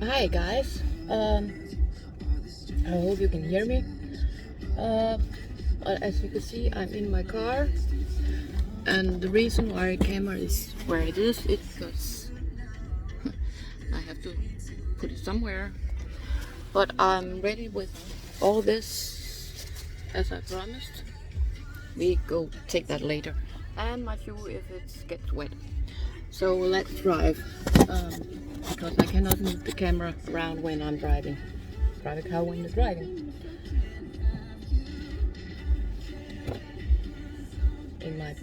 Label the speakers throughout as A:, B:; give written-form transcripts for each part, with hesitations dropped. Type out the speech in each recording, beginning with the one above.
A: Hi guys, I hope you can hear me. As you can see, I'm in my car, and the reason why the camera is where it is because I have to put it somewhere. But I'm ready with all this as I promised. We go take that later, and my shoe if it gets wet. So let's drive, because I cannot move the camera around when I'm driving. Drive a car when you're driving. In my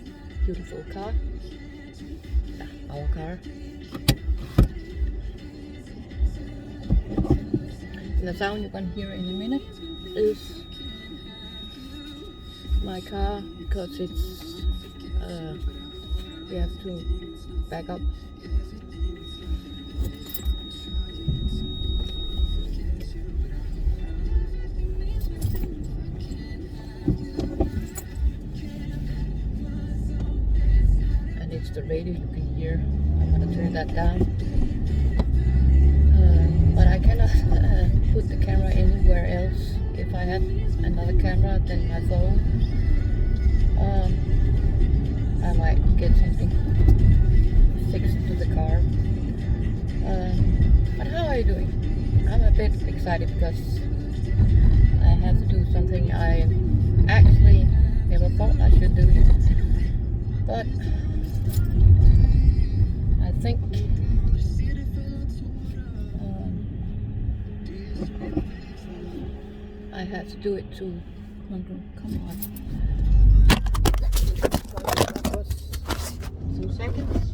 A: beautiful car, our car. And the sound you can hear in a minute is my car, because it's we have to back up. And it's the radio you can hear. I'm gonna turn that down. But I cannot put the camera anywhere else. If I had another camera than my phone, I might get something fixed to the car. But how are you doing? I'm a bit excited because I have to do something I actually never thought I should do. But I think I have to do it too. Come on. That was 2 seconds.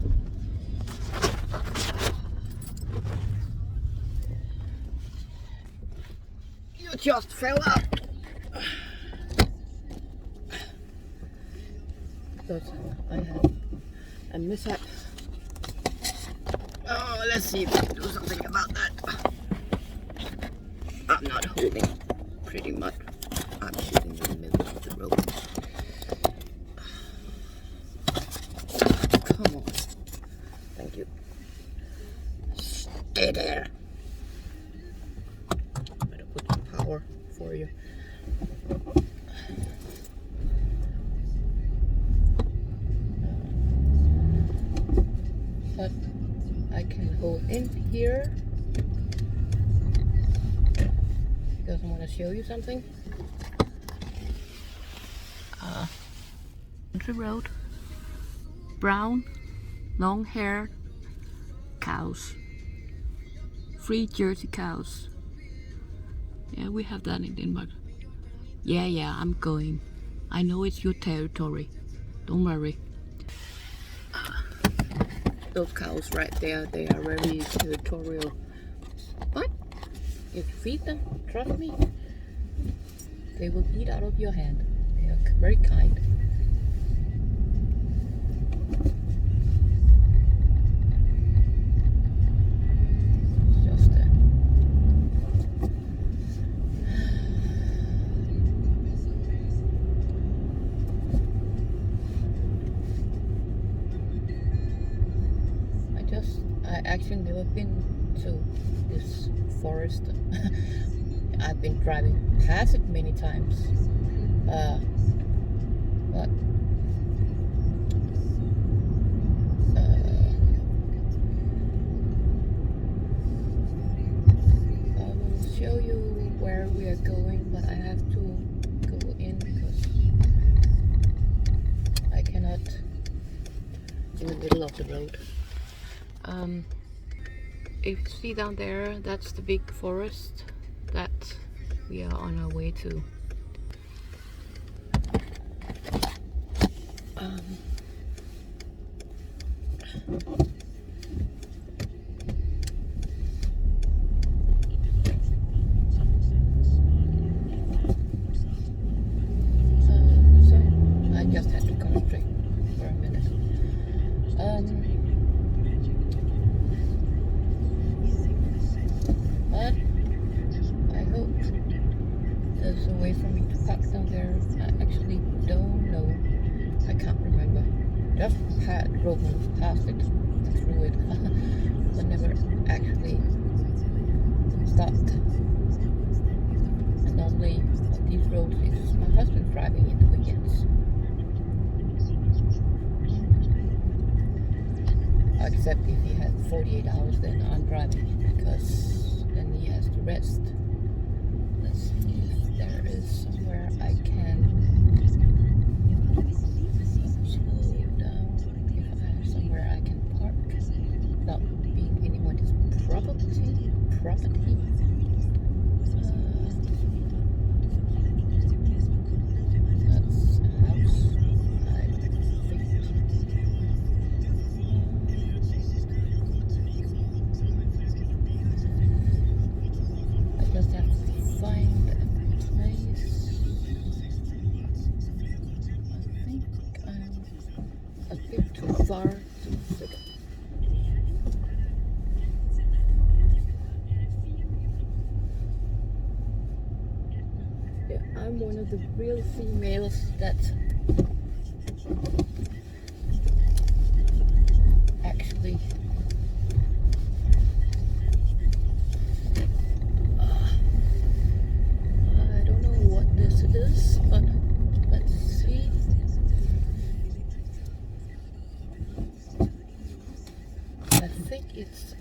A: You just fell out. Because I had a mishap. Oh, let's see if we can do something about that. I'm not holding. Pretty much, I'm sitting in the middle of the road. Come on. Thank you. Stay there. I'm gonna put some power for you. But I can hold in here, because I want to show you something. Country road, brown, long-haired cows, 3 Jersey cows. Yeah, we have that in Denmark. Yeah, I'm going. I know it's your territory. Don't worry. Those cows right there, they are very territorial. But if you feed them, trust me, they will eat out of your hand. They are very kind. Just I actually never been to this forest. I've been driving past it many times, but I will show you where we are going, but I have to go in because I cannot in the middle of the road. If you see down there, that's the big forest that we are on our way to. So I just had to concentrate for a minute. But I hope there's a way for me to park down there. I actually don't know. I can't remember. Just had drove past it. Except if he has 48 hours, then I'm driving, because then he has to rest. Let's see if there is somewhere I can slow down, if I have somewhere I can park without being anyone's property. That's a house, I think. I just have to find a place. I think I'm a bit too far to sit. Yeah, I'm one of the real females that actually I don't know what this is, but let's see. I think it's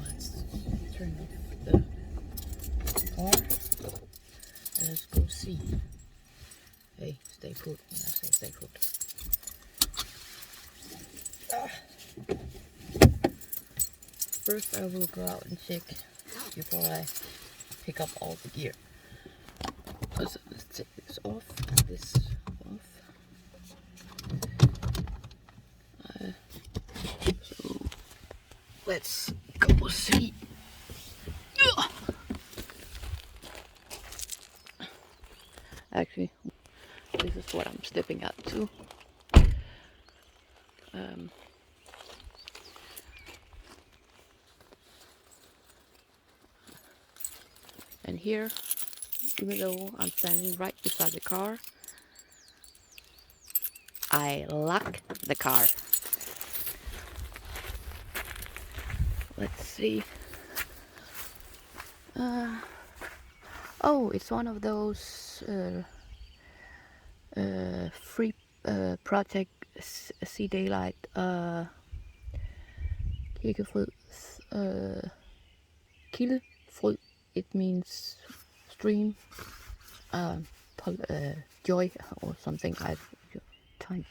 A: let's turn off the car and let's go see. Hey, stay put. When I say stay put. First, I will go out and check before I pick up all the gear. So let's take this off. This off. So let's go see. Actually, this is what I'm stepping out to. And here, even though I'm standing right beside the car, I lock the car. Let's see. Oh, it's one of those free project See Daylight Kildefryd. Kildefryd, it means stream, joy or something. Time.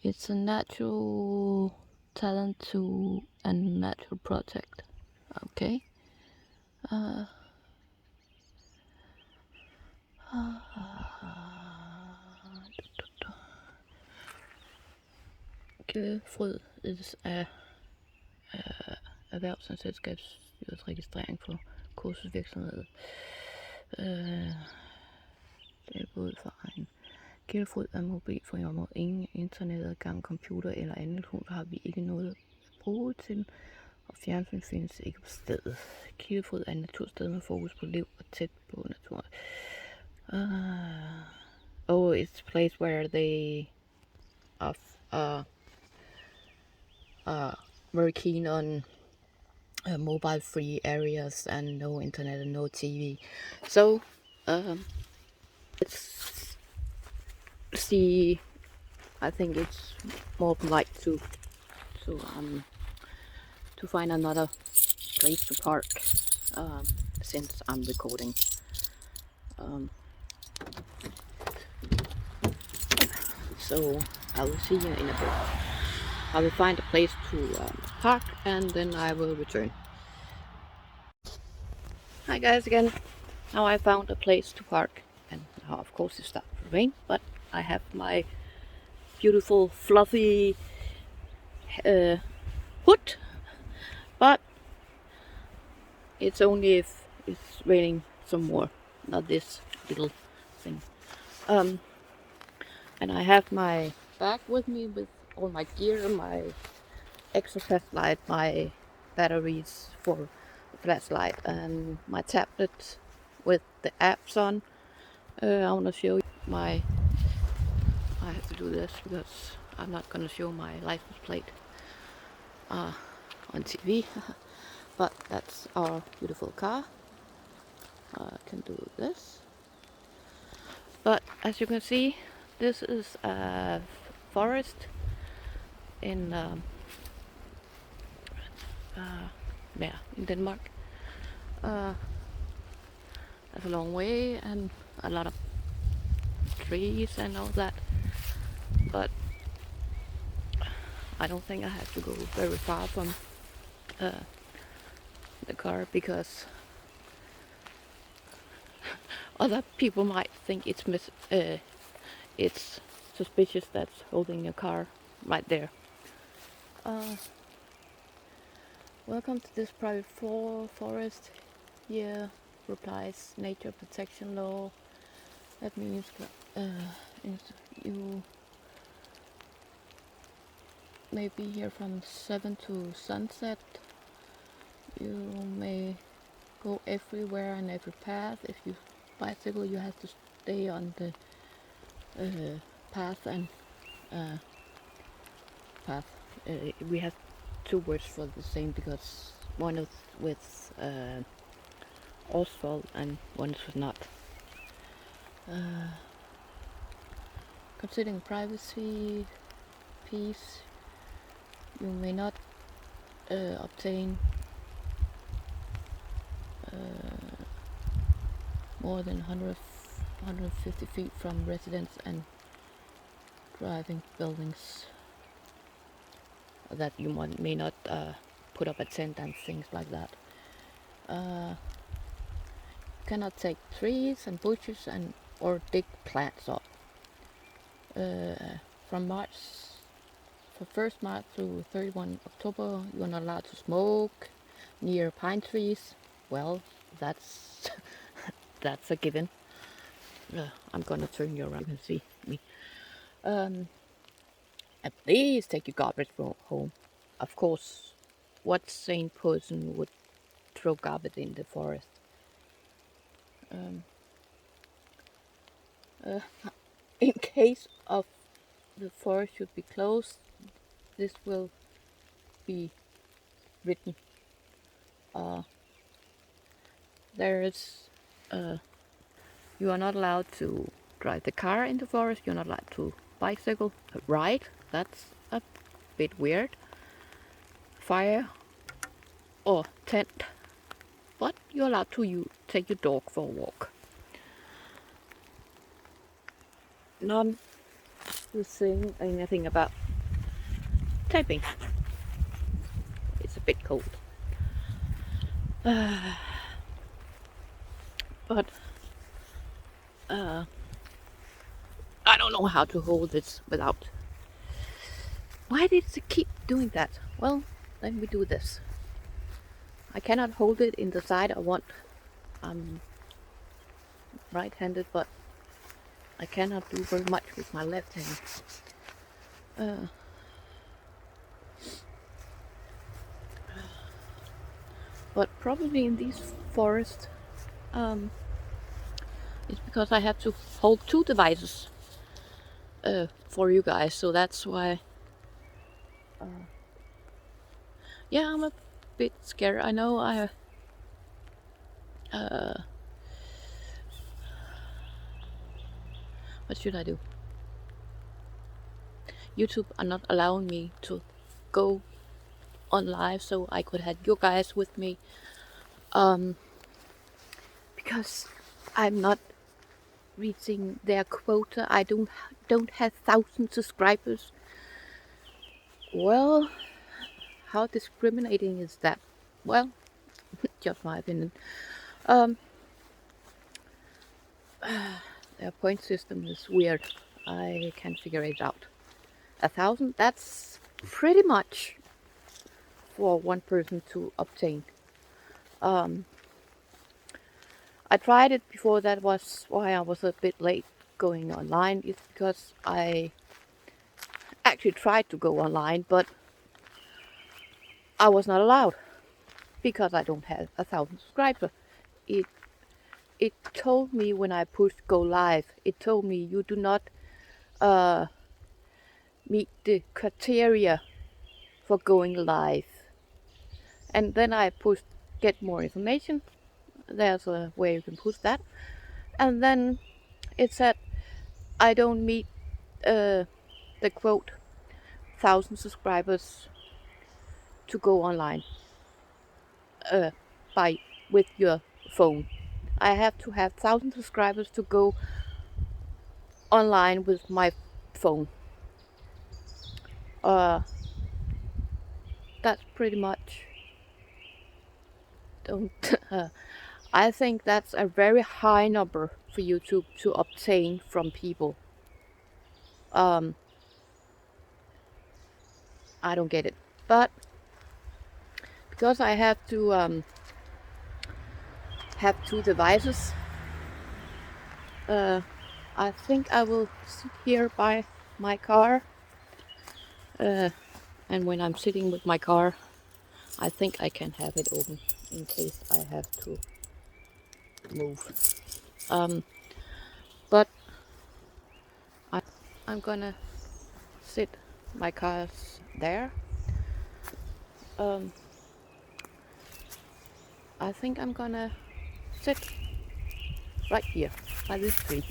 A: It's a natural talent to a natural project. Okay. Kildefryd er erhvervsselskabsstyrets registrering for kursusvirksomhed. Det er både for egen. Kildefryd er mobilfri område. Ingen internetadgang, computer eller anden telefon har vi ikke noget at bruge til. Og fjernsyn findes ikke på stedet. Kildefryd er et natursted med fokus på liv og tæt på naturen. Oh, it's a place where they are very keen on mobile-free areas and no internet and no TV. So let's see. I think it's more polite to find another place to park since I'm recording. So I will see you in a bit. I will find a place to park and then I will return. Hi guys again. Now I found a place to park, and now of course it started to rain, but I have my beautiful fluffy hood, but it's only if it's raining some more, not this little thing. And I have my bag with me with all my gear, my extra flashlight, my batteries for the flashlight, and my tablet with the apps on. I want to show you I have to do this because I'm not going to show my license plate on TV. But that's our beautiful car. I can do this. But as you can see, This is a forest in in Denmark. That's a long way and a lot of trees and all that, but I don't think I have to go very far from the car, because other people might think it's suspicious that's holding a car right there. Welcome to this private forest. Here applies nature protection law. That means you may be here from 7 to sunset. You may go everywhere and every path. If you bicycle, you have to stay on the path and path. We have two words for the same, because one is with asphalt and one is with not. Considering privacy, peace, you may not obtain more than 150 feet from residents and driving buildings. That you may not put up a tent and things like that. You cannot take trees and bushes or dig plants up. From 1st March through 31 October, you're not allowed to smoke near pine trees. Well, that's that's a given. I'm gonna turn you around, you can see me. And please take your garbage home. Of course, what sane person would throw garbage in the forest? In case of the forest should be closed, this will be written. You are not allowed to drive the car in the forest. You're not allowed to bicycle, ride. That's a bit weird. Fire or tent, but you're allowed to take your dog for a walk. None is saying anything about typing. It's a bit cold. But I don't know how to hold this without. Why did it keep doing that? Well, let me do this. I cannot hold it in the side I want. I'm right-handed, but I cannot do very much with my left hand. But probably in these forests, it's because I have to hold two devices for you guys, so that's why. Yeah, I'm a bit scared. I know what should I do? YouTube are not allowing me to go on live, so I could have you guys with me. Because I'm not reaching their quota. I don't have 1,000 subscribers. Well, how discriminating is that? Well, just my opinion. Their point system is weird. I can't figure it out. 1,000, that's pretty much for one person to obtain. I tried it before. That was why I was a bit late going online. It's because I actually tried to go online, but I was not allowed because I don't have 1,000 subscribers. It told me when I pushed go live, it told me you do not meet the criteria for going live. And then I pushed get more information. There's a way you can push that. And then it said I don't meet the quote 1,000 subscribers to go online with your phone. I have to have 1,000 subscribers to go online with my phone. That's pretty much. Don't. I think that's a very high number for YouTube to obtain from people. I don't get it, but because I have to have 2 devices, I think I will sit here by my car, and when I'm sitting with my car, I think I can have it open in case I have to move. But I'm gonna sit. My car's there. I think I'm gonna sit right here by this tree.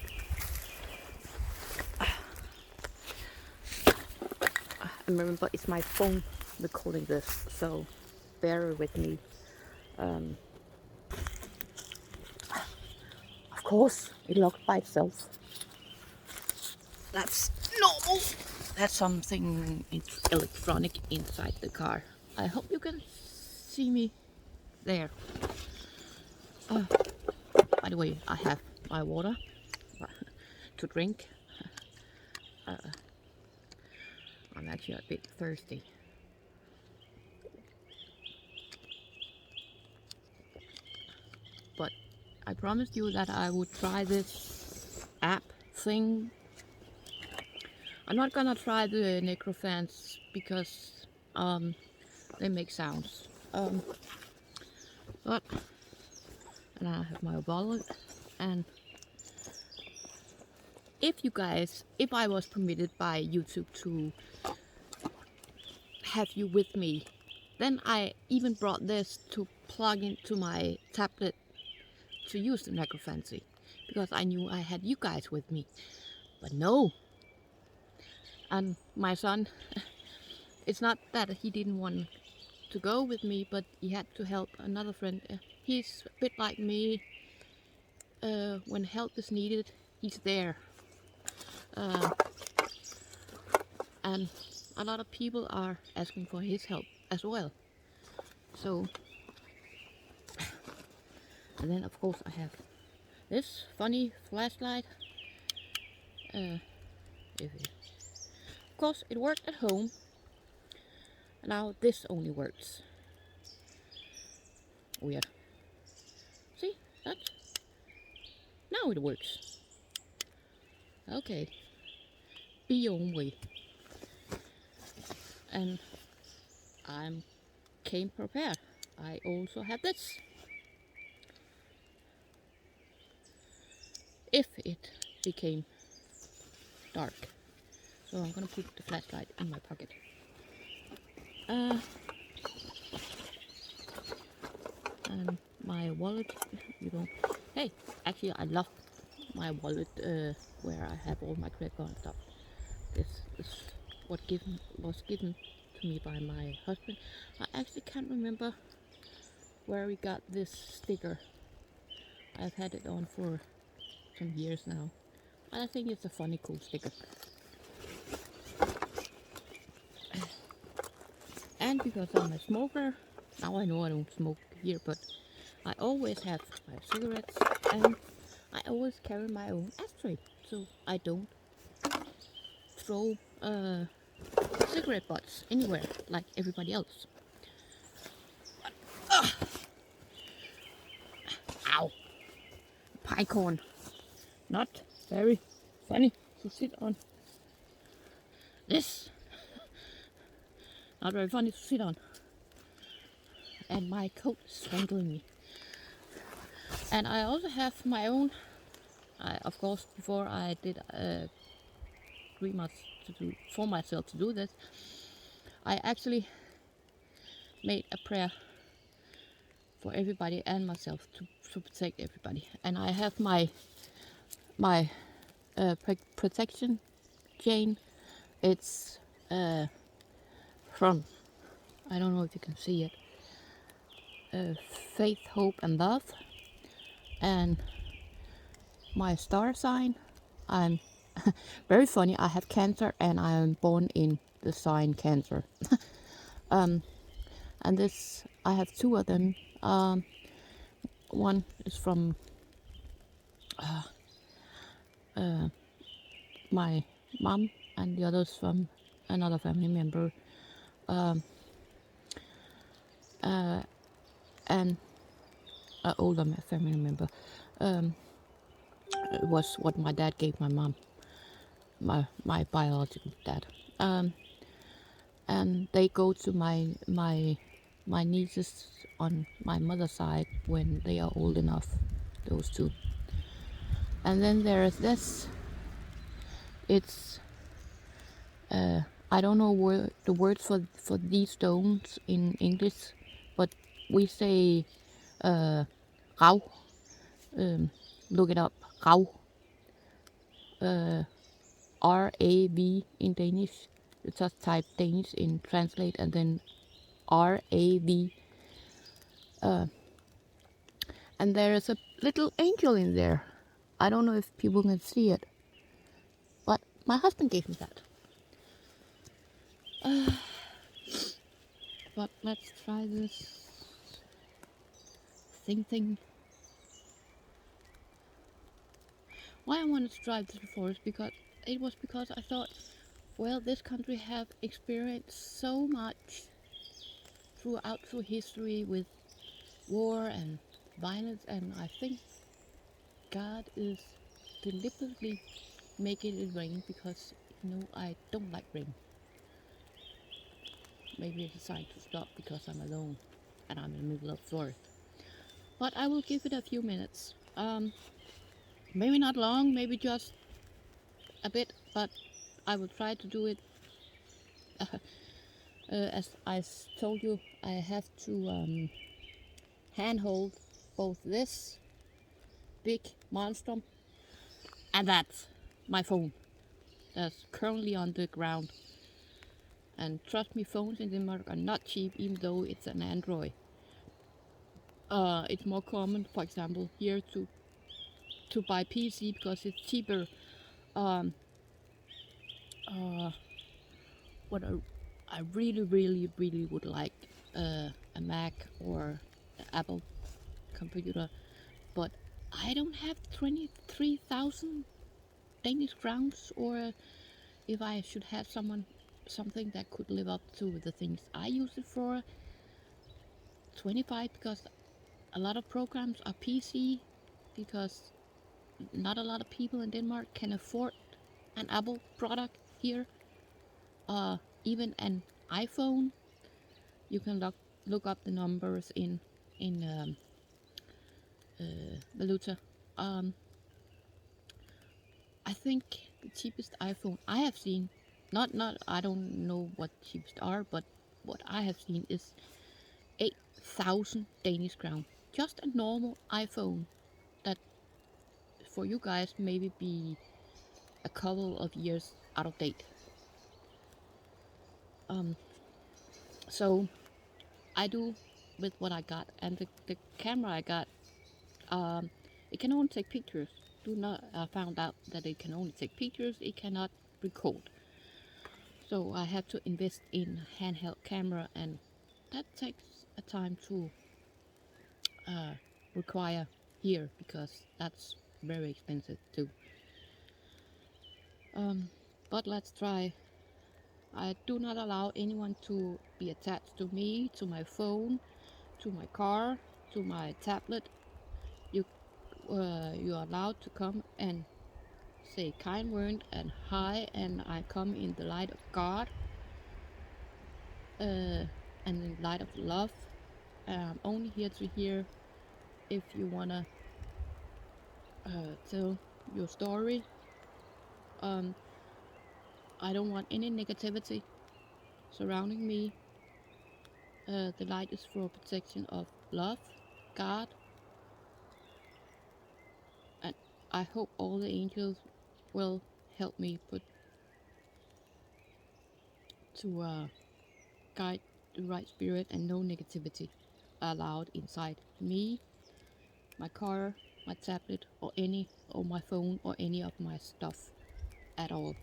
A: And remember, it's my phone recording this, so bear with me. Of course, it locked by itself. That's normal. That's something electronic inside the car. I hope you can see me there. By the way, I have my water to drink. I'm actually a bit thirsty. But I promised you that I would try this app thing. I'm not gonna try the necrophants because they make sounds. But and I have my wallet, and if I was permitted by YouTube to have you with me, then I even brought this to plug into my tablet to use the necrophancy, because I knew I had you guys with me. But no. And my son, it's not that he didn't want to go with me, but he had to help another friend. He's a bit like me. When help is needed, he's there. And a lot of people are asking for his help as well. So, and then of course I have this funny flashlight. Of course it worked at home. Now this only works. Weird. See, that's now it works. Okay, be your own way. And I came prepared. I also have this. If it became dark. So I'm gonna put the flashlight in my pocket. And my wallet, hey, actually I love my wallet where I have all my credit card stuff. This is what was given to me by my husband. I actually can't remember where we got this sticker. I've had it on for some years now. I think it's a funny, cool sticker. And because I'm a smoker, now I know I don't smoke here, but I always have my cigarettes, and I always carry my own ashtray, so I don't throw cigarette butts anywhere like everybody else. Ow! Pine cone. Not very funny to sit on. This. Not very funny to sit on. And my coat is strangling me. And I also have my own. Of course, before I did for myself to do this, I actually made a prayer for everybody and myself to protect everybody. And I have my protection keychain. It's from, I don't know if you can see it, faith, hope, and love. And my star sign, I'm very funny. I have Cancer, and I am born in the sign Cancer. And this, I have two of them. One is from my mom, and the other is from another family member. And an older family member. It was what my dad gave my mom, my biological dad. And they go to my nieces on my mother's side when they are old enough, those two. And then there is this. It's I don't know the words for these stones in English, but we say rav. Look it up, rav. RAV in Danish. You just type Danish in translate and then RAV. And there is a little angel in there. I don't know if people can see it, but my husband gave me that. But let's try this thing. Why I wanted to drive to the forest, because I thought, well, this country have experienced so much through history with war and violence, and I think God is deliberately making it rain because I don't like rain. Maybe it's a sign to stop because I'm alone and I'm in the middle of the forest. But I will give it a few minutes. Maybe not long, maybe just a bit, but I will try to do it. As I told you, I have to handhold both this big monster and that's my phone that's currently on the ground. And trust me, phones in Denmark are not cheap, even though it's an Android. It's more common, for example, here to buy PC because it's cheaper. Um, what I really would like a Mac or an Apple computer, but I don't have 23,000 Danish crowns, or if I should have something that could live up to the things I use it for, 25, because a lot of programs are PC, because not a lot of people in Denmark can afford an Apple product here. Even an iPhone, you can look up the numbers in valuta. I think the cheapest iPhone I have seen, not I don't know what cheapest are, but what I have seen is 8,000 Danish crown. Just a normal iPhone that for you guys maybe be a couple of years out of date. So I do with what I got, and the camera I got, it can only take pictures. Found out that it can only take pictures, it cannot record. So I have to invest in handheld camera, and that takes a time to require here, because that's very expensive too. But let's try. I do not allow anyone to be attached to me, to my phone, to my car, to my tablet. You are allowed to come and say kind word and hi, and I come in the light of God, and in the light of love. I'm only here to hear if you wanna tell your story. I don't want any negativity surrounding me. The light is for protection of love, God, and I hope all the angels will help me to guide the right spirit, and no negativity allowed inside me, my car, my tablet, or my phone, or any of my stuff at all.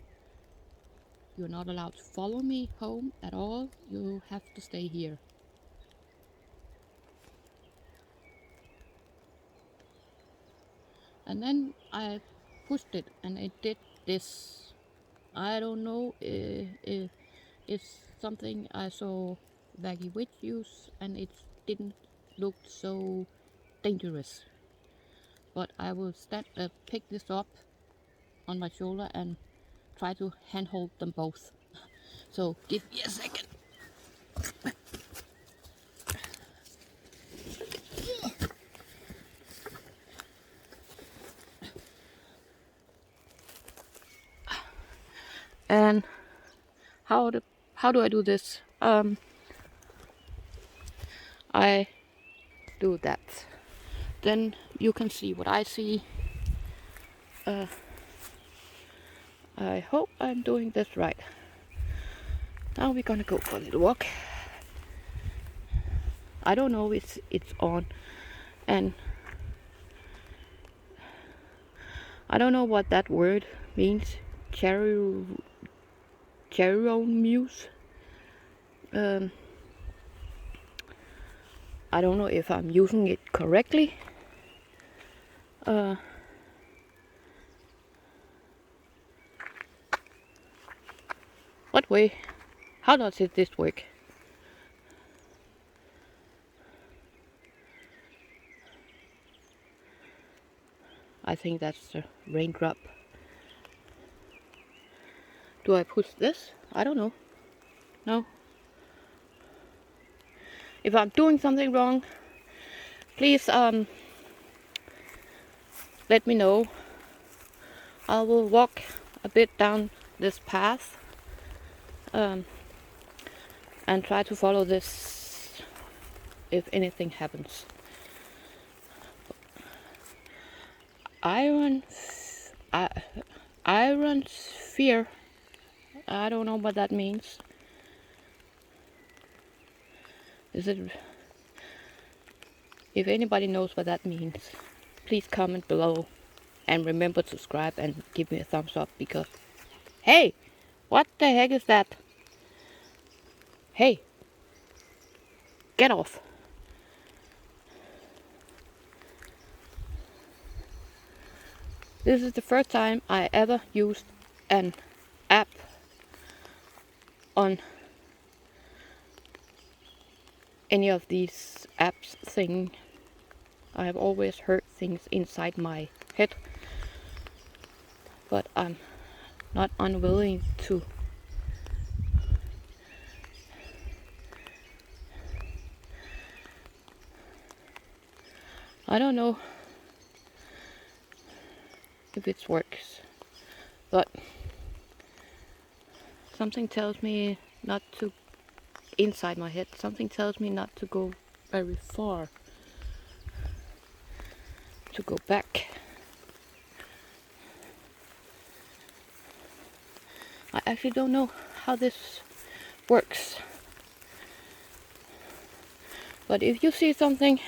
A: You're not allowed to follow me home at all. You have to stay here. And then I pushed it and it did this. I don't know if it's something I saw AmoraWitch use, and it didn't look so dangerous. But I will pick this up on my shoulder and try to handhold them both. So give me a second. And how do I do this? I do that. Then you can see what I see. I hope I'm doing this right. Now we're gonna go for a little walk. I don't know if it's on, and I don't know what that word means. Muse. I don't know if I'm using it correctly. What way? How does this work? I think that's a raindrop. Do I push this? I don't know. No. If I'm doing something wrong, please let me know. I will walk a bit down this path and try to follow this if anything happens. Iron sphere. I don't know what that means. Is it? If anybody knows what that means, please comment below, and remember to subscribe and give me a thumbs up, because hey, what the heck is that? Hey, get off. This is the first time I ever used an app on any of these apps thing. I have always heard things inside my head, but I'm not unwilling to I don't know if it works, but something tells me not to, inside my head, something tells me not to go very far, to go back. I actually don't know how this works, but if you see something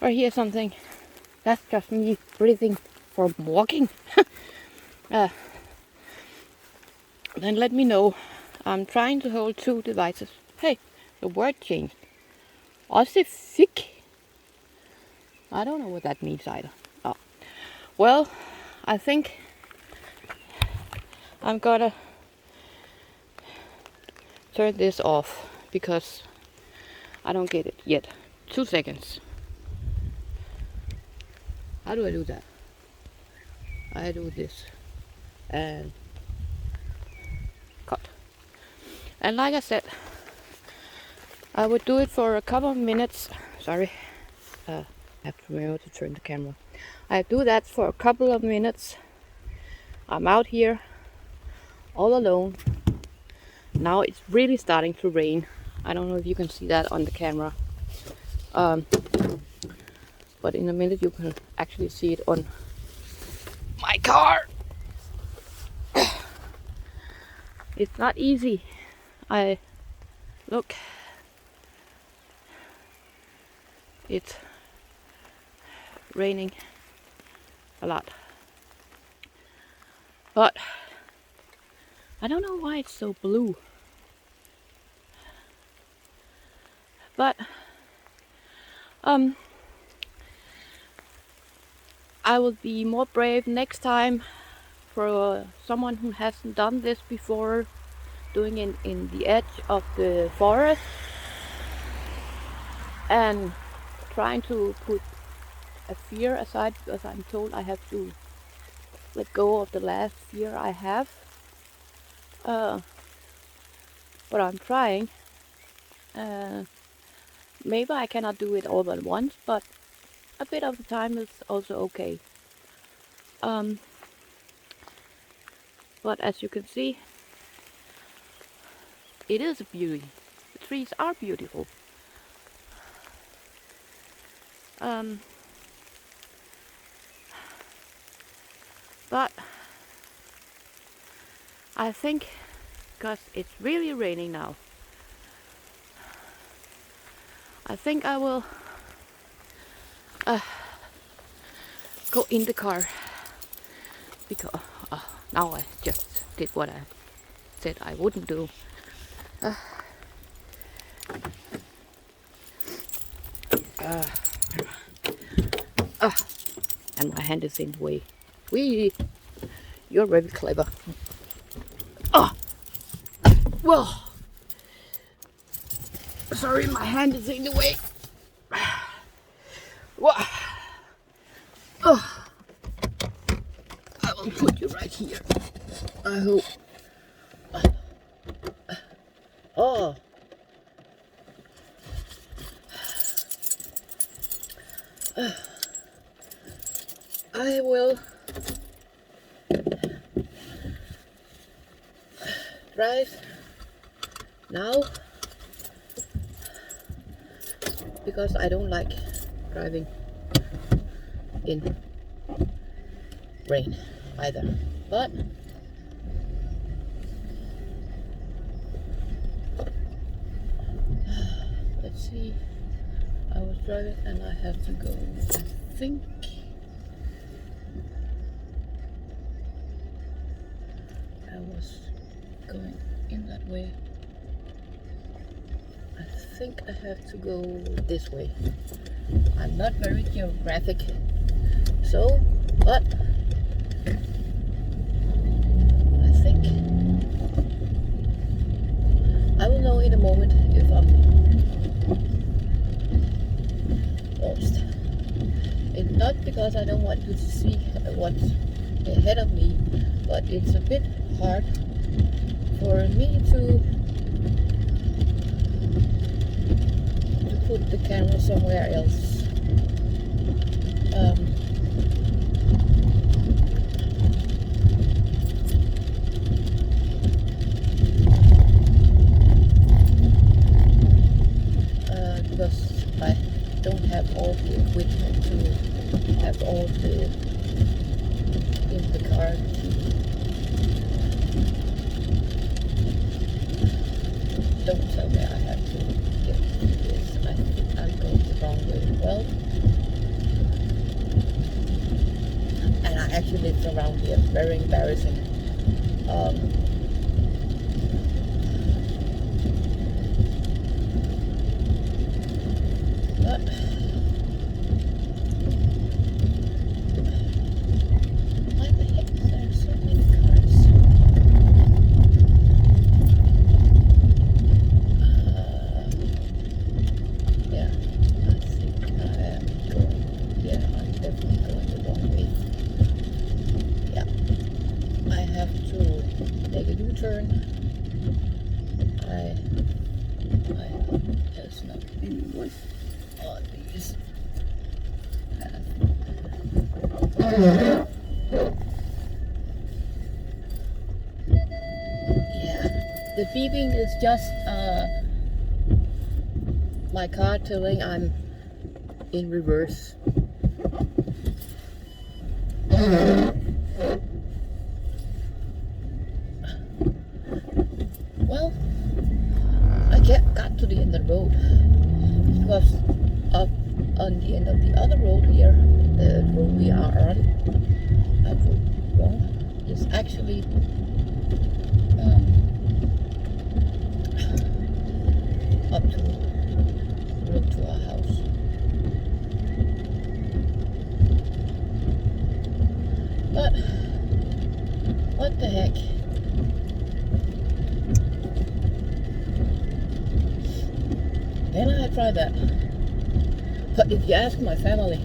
A: or hear something, that's just me breathing from walking. Then let me know. I'm trying to hold 2 devices. Hey, the word changed. Ossific? I don't know what that means either. Oh. Well, I think I'm gonna turn this off because I don't get it yet. 2 seconds. How do I do that? I do this and cut. And like I said, I would do it for a couple of minutes. Sorry, I have to remember to turn the camera. I do that for a couple of minutes. I'm out here all alone. Now it's really starting to rain. I don't know if you can see that on the camera. But in a minute you can actually see it on my car. It's not easy. Look, it's raining a lot, but I don't know why it's so blue. But I will be more brave next time for someone who hasn't done this before, doing it in the edge of the forest and trying to put a fear aside, because I'm told I have to let go of the last fear I have. But I'm trying. Maybe I cannot do it all at once, but a bit of the time is also okay. But as you can see, it is a beauty. The trees are beautiful. But I think, because it's really raining now, I think I will go in the car, because now I just did what I said I wouldn't do. And my hand is in the way. You're very clever. Whoa! Sorry, my hand is in the way. Whoa! I will put you right here. I hope. I will drive now, because I don't like driving in rain either. But let's see. I was driving and I have to go, I think. I was going in that way. I think I have to go this way. I'm not very geographic, so, but I think I will know in a moment if I'm lost. It's not because I don't want you to see what's ahead of me, but it's a bit hard for me to put the camera somewhere else. Because I don't have all the equipment to have all the in the car. Don't tell me I have to get this. I think I'm going the wrong way. Well, and I actually lived around here. Very embarrassing. But why the heck is there so many cars? Yeah, I think I am going. Yeah, I'm definitely going the wrong way. Yeah, I have to make a U-turn. I hope there's not anyone on these paths. Yeah, the beeping is just my car telling I'm in reverse. Well, road, because up on the end of the other road here, the road we are on, I wrote wrong, is actually up to road to our house. But what the heck? Then I tried that. But if you ask my family,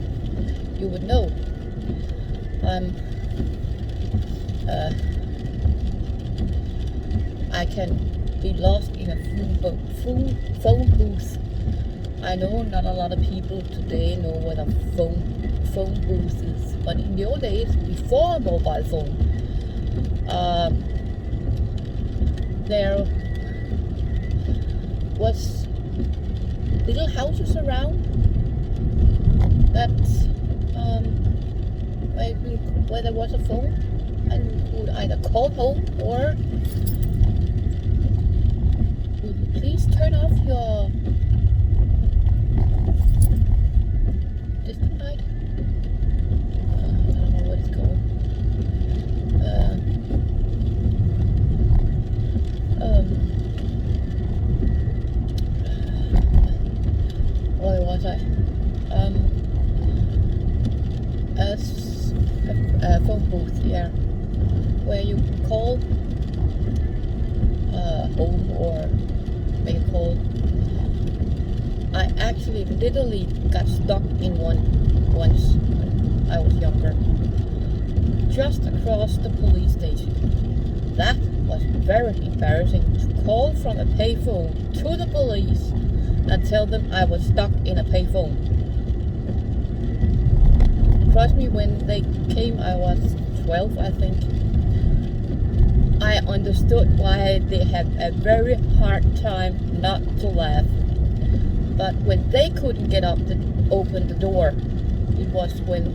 A: you would know I can be lost in a phone booth. I know not a lot of people today know what a phone booth is, but in the old days, before mobile phone, there was little houses around that where there was a phone, and you would either call home or would you please turn off your distant light? I don't know what it's called. Where was I? A phone booth, yeah, where you call home or make a call. I actually literally got stuck in one once when I was younger, just across the police station. That was very embarrassing, to call from a payphone to the police and tell them I was stuck in a payphone. Trust me, when they came, I was 12, I think. I understood why they had a very hard time not to laugh. But when they couldn't get up to open the door, it was when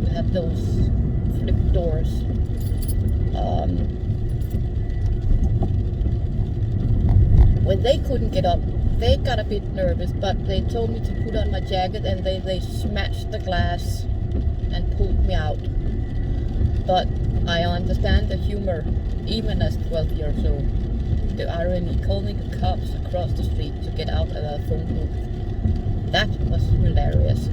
A: you had those flip doors. When they couldn't get up, they got a bit nervous, but they told me to put on my jacket, and they smashed the glass and pulled me out. But I understand the humor, even as 12 years old. The irony, calling the cops across the street to get out of a phone booth. That was hilarious.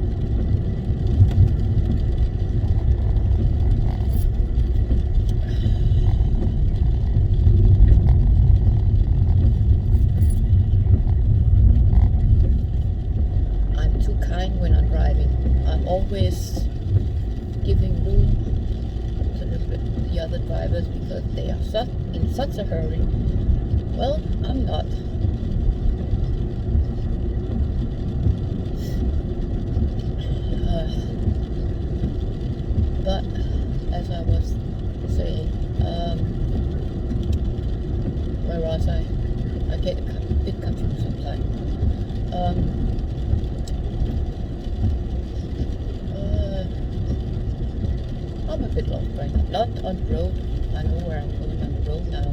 A: I'm too kind when I'm driving. I'm always giving room to the other drivers because they are in such a hurry. Well, I'm not. But as I was saying, where was I? I get a bit confused sometimes. I'm a bit lost right now. Not on the road. I know where I'm going on the road now.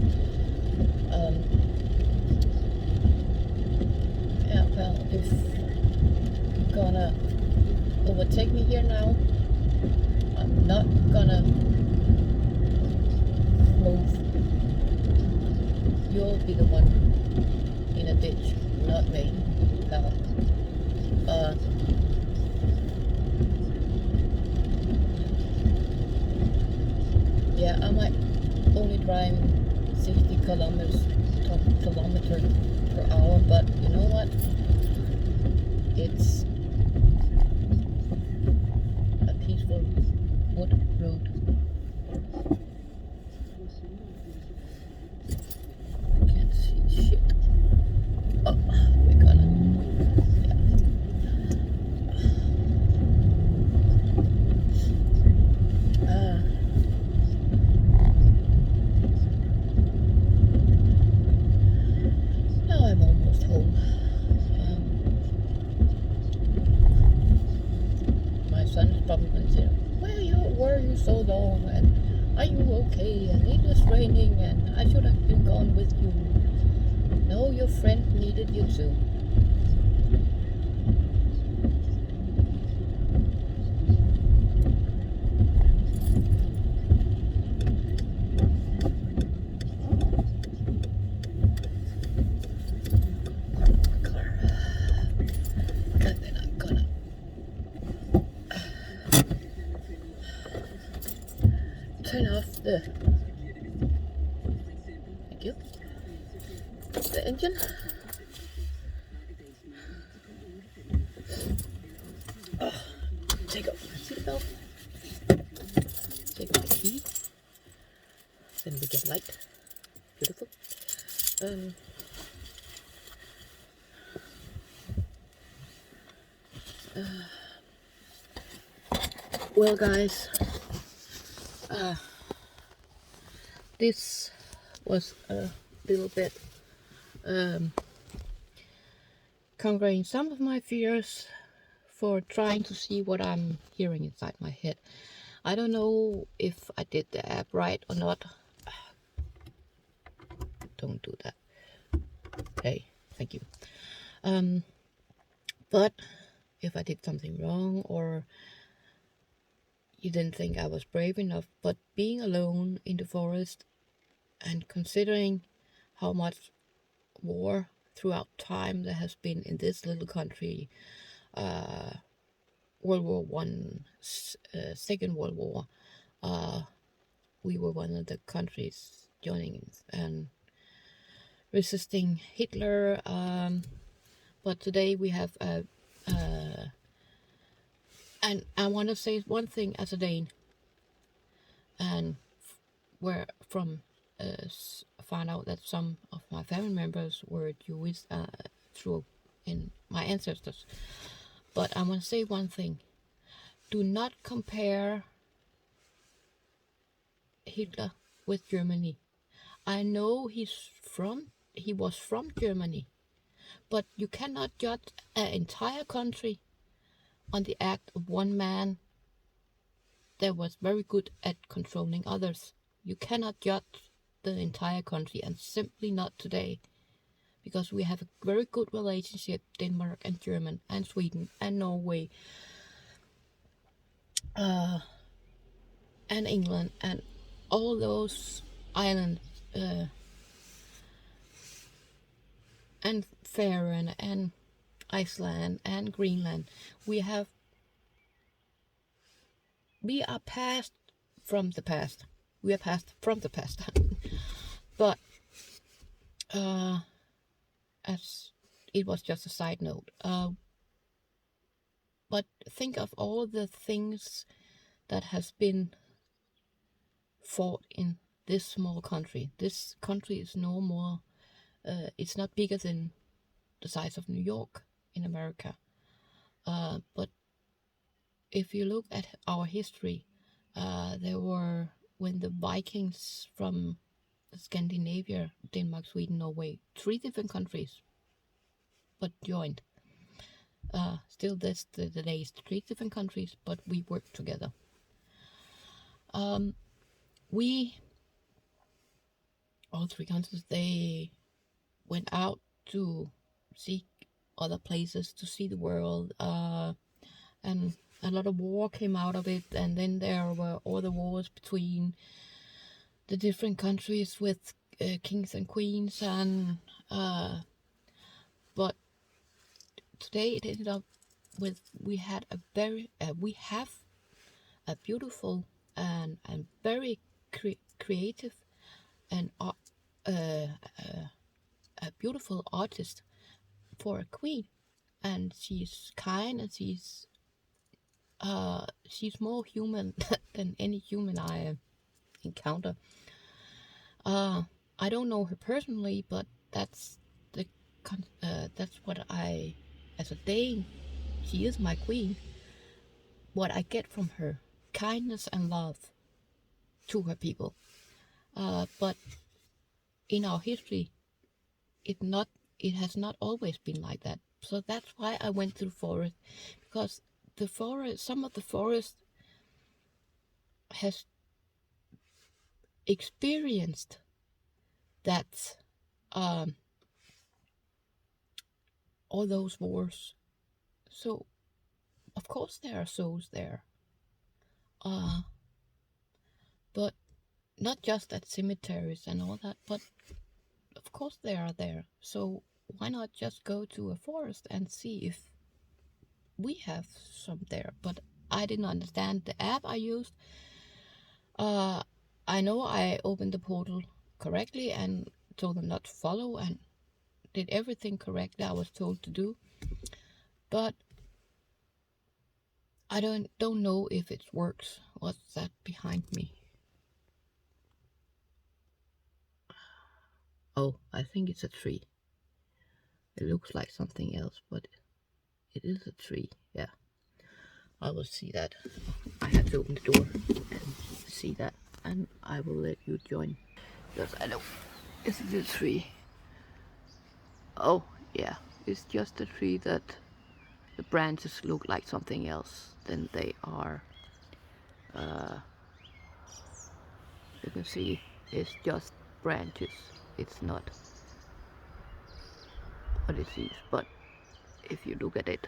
A: Yeah, well, if you're gonna overtake me here now, I'm not gonna move. You'll be the one in a ditch, not me, pal. Yeah, I might only drive 60 kilometers per hour, but you know what? It's a peaceful wood road. I can't see shit. Oh, we're gonna. Yeah. Now I'm almost home. My son's probably going to say, were you so long, and are you okay, and it was raining, and I should have been gone with you. No, your friend needed you too. Thank you. The engine. Take off my seatbelt. Take my key. Then we get light. Beautiful. Well, guys, this was a little bit conquering some of my fears for trying to see what I'm hearing inside my head. I don't know if I did the app right or not. Don't do that. Okay, thank you. But if I did something wrong, or you didn't think I was brave enough, but being alone in the forest and considering how much war throughout time there has been in this little country, World War One, Second World War, we were one of the countries joining and resisting Hitler. But today we have and I want to say one thing as a Dane, and where from found out that some of my family members were Jewish through in my ancestors. But I want to say one thing: do not compare Hitler with Germany. I know he was from Germany, but you cannot judge an entire country on the act of one man that was very good at controlling others. You cannot judge the entire country, and simply not today, because we have a very good relationship, Denmark and Germany and Sweden and Norway and England and all those islands and Faroe and Iceland and Greenland. We are past from the past. We are past from the past. But as it was just a side note. But think of all the things that has been fought in this small country. This country is no more. It's not bigger than the size of New York in America. But if you look at our history, there were, when the Vikings from Scandinavia, Denmark, Sweden, Norway, 3 different countries, but joined. Still this the days, 3 different countries, but we work together. We, all 3 countries, they went out to seek other places, to see the world, and a lot of war came out of it, and then there were all the wars between the different countries with kings and queens, and but today it ended up with we have a beautiful and very creative and a beautiful artist for a queen, and she's kind, and she's more human than any human I encounter. I don't know her personally, but that's what I, as a Dane, she is my queen. What I get from her, kindness and love to her people. But in our history, it has not always been like that. So that's why I went to the forest, because some of the forest has experienced that all those wars. So of course there are souls there, but not just at cemeteries and all that, but of course they are there. So why not just go to a forest and see if we have some there? But I didn't understand the app I used. I know I opened the portal correctly and told them not to follow and did everything correctly I was told to do, but I don't know if it works. What's that behind me? Oh, I think it's a tree. It looks like something else, but it is a tree. Yeah, I will see that. I have to open the door and see that, and I will let you join. Because I know it's a tree. Oh, yeah, it's just a tree that the branches look like something else than they are. You can see it's just branches. It's not what it seems, but if you look at it,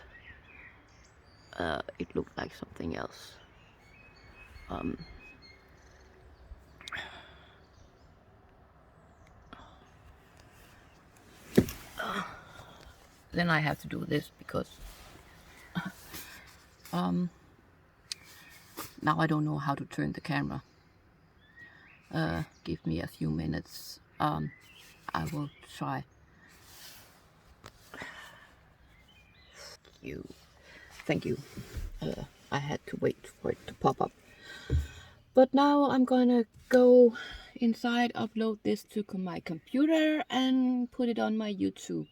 A: it looks like something else. Then I have to do this because now I don't know how to turn the camera. Give me a few minutes. I will try. Thank you. I had to wait for it to pop up. But now I'm gonna go inside, upload this to my computer and put it on my YouTube.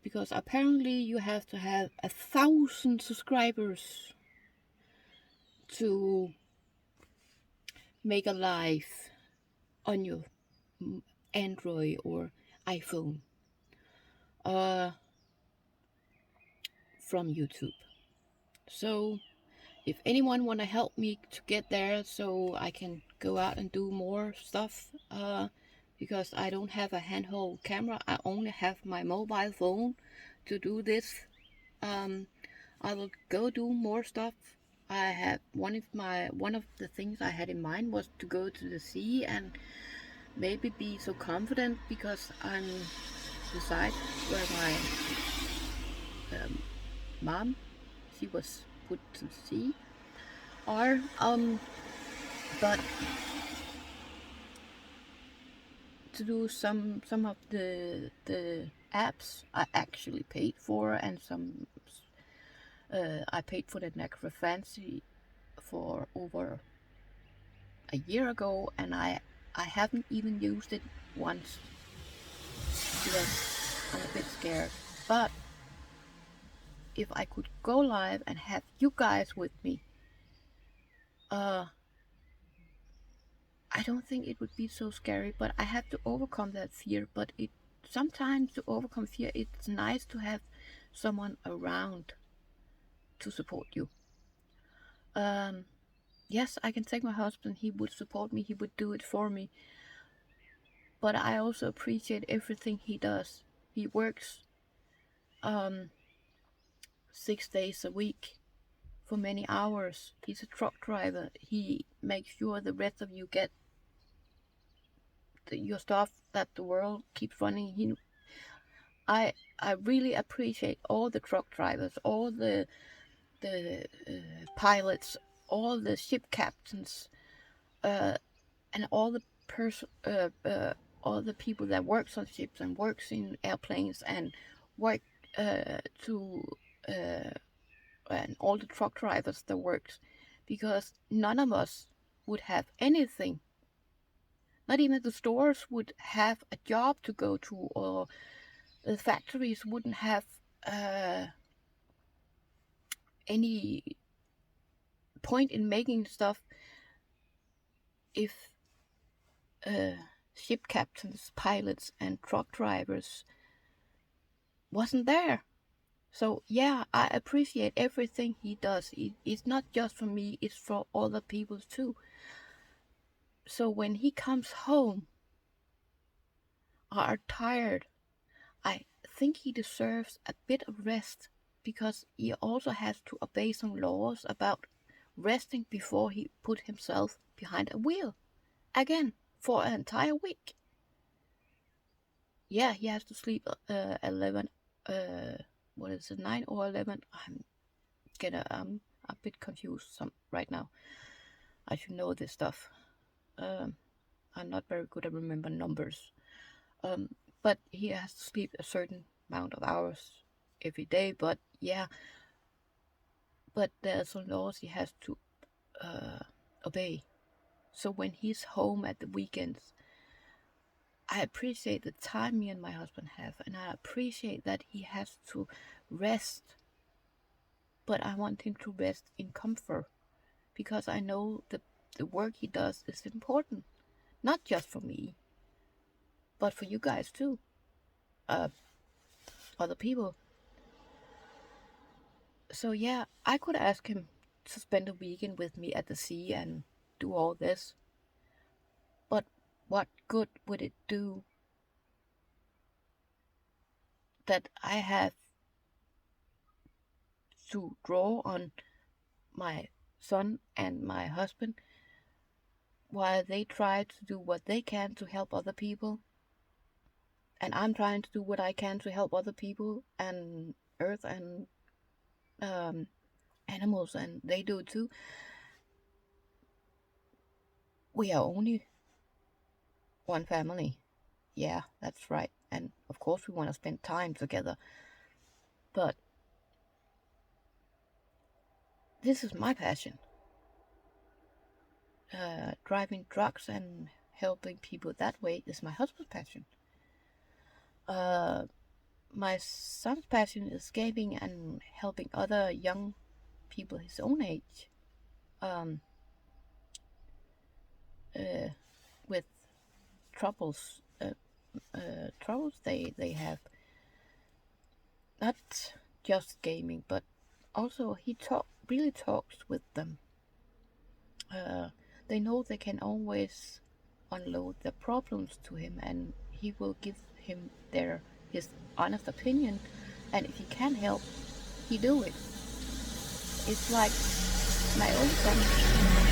A: Because apparently you have to have 1,000 subscribers to make a live on your Android or iPhone from YouTube. So if anyone want to help me to get there so I can go out and do more stuff, because I don't have a handheld camera, I only have my mobile phone to do this. I will go do more stuff. I have one of the things I had in mind was to go to the sea and maybe be so confident because I'm beside where my mom, she was put to sea, are but to do some of the apps I actually paid for, and some I paid for the necrophagy for over a year ago, and I haven't even used it once because I'm a bit scared. But if I could go live and have you guys with me, I don't think it would be so scary, but I have to overcome that fear. But it sometimes to overcome fear, it's nice to have someone around to support you. Yes, I can take my husband. He would support me. He would do it for me. But I also appreciate everything he does. He works 6 days a week for many hours. He's a truck driver. He makes sure the rest of you get your stuff, that the world keeps running. I really appreciate all the truck drivers, all the pilots, all the ship captains, and all the all the people that works on ships and works in airplanes and work to and all the truck drivers that works, because none of us would have anything. Not even the stores would have a job to go to, or the factories wouldn't have any point in making stuff if ship captains, pilots, and truck drivers wasn't there. So yeah, I appreciate everything he does. It's not just for me, it's for other people too. So when he comes home or are tired, I think he deserves a bit of rest, because he also has to obey some laws about resting before he put himself behind a wheel again for an entire week. Yeah, he has to sleep 11, what is it, 9 or 11? I'm a bit confused right now. I should know this stuff. I'm not very good at remember numbers. But he has to sleep a certain amount of hours every day. But yeah, but there's some laws he has to obey. So when he's home at the weekends, I appreciate the time me and my husband have, and I appreciate that he has to rest. But I want him to rest in comfort, because I know the work he does is important, not just for me, but for you guys too, other people. So yeah, I could ask him to spend a weekend with me at the sea and do all this. But what good would it do that I have to draw on my son and my husband while they try to do what they can to help other people, and I'm trying to do what I can to help other people and earth and animals, and they do too. We are only one family. Yeah, that's right. And of course we want to spend time together. But this is my passion. Driving trucks and helping people that way is my husband's passion. My son's passion is gaming and helping other young people his own age with troubles they have. Not just gaming, but also he really talks with them. They know they can always unload their problems to him, and he will give him his honest opinion. And if he can help, he do it. It's like my own son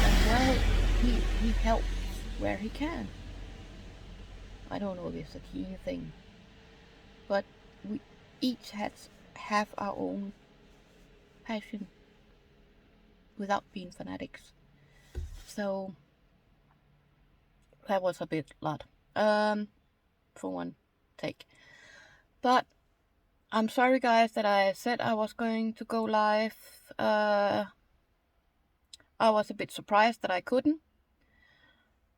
A: as well. He helps where he can. I don't know if it's a key thing, but we each have our own passion without being fanatics. So that was a bit lot for one take. But I'm sorry guys that I said I was going to go live. I was a bit surprised that I couldn't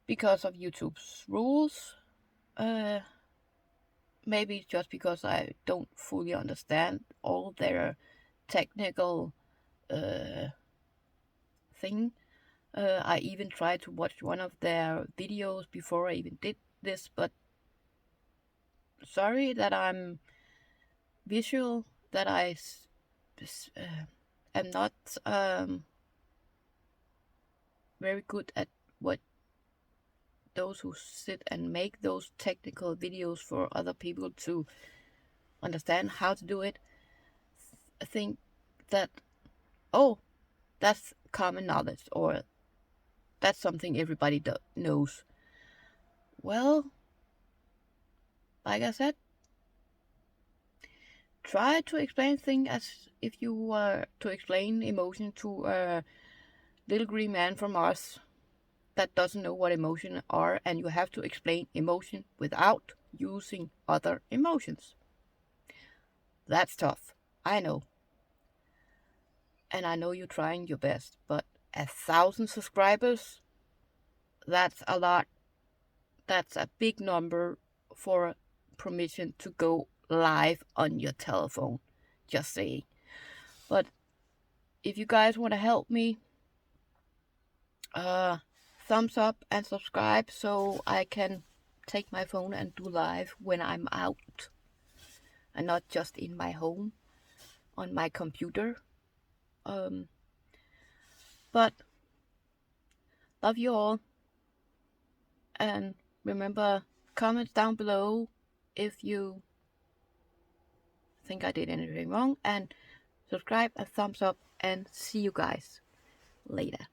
A: because of YouTube's rules. Maybe just because I don't fully understand all their technical thing. I even tried to watch one of their videos before I even did this, but sorry that I'm visual, that I am not very good at what those who sit and make those technical videos for other people to understand how to do it. I think that, oh, that's common knowledge, or that's something everybody knows. Well, like I said, try to explain things as if you were to explain emotion to a little green man from Mars that doesn't know what emotions are, and you have to explain emotion without using other emotions. That's tough, I know. And I know you're trying your best, but 1,000 subscribers, that's a lot. That's a big number for permission to go live on your telephone. Just saying. But if you guys want to help me, thumbs up and subscribe so I can take my phone and do live when I'm out and not just in my home on my computer. But love you all, and remember, comment down below if you think I did anything wrong, and subscribe and thumbs up, and see you guys later.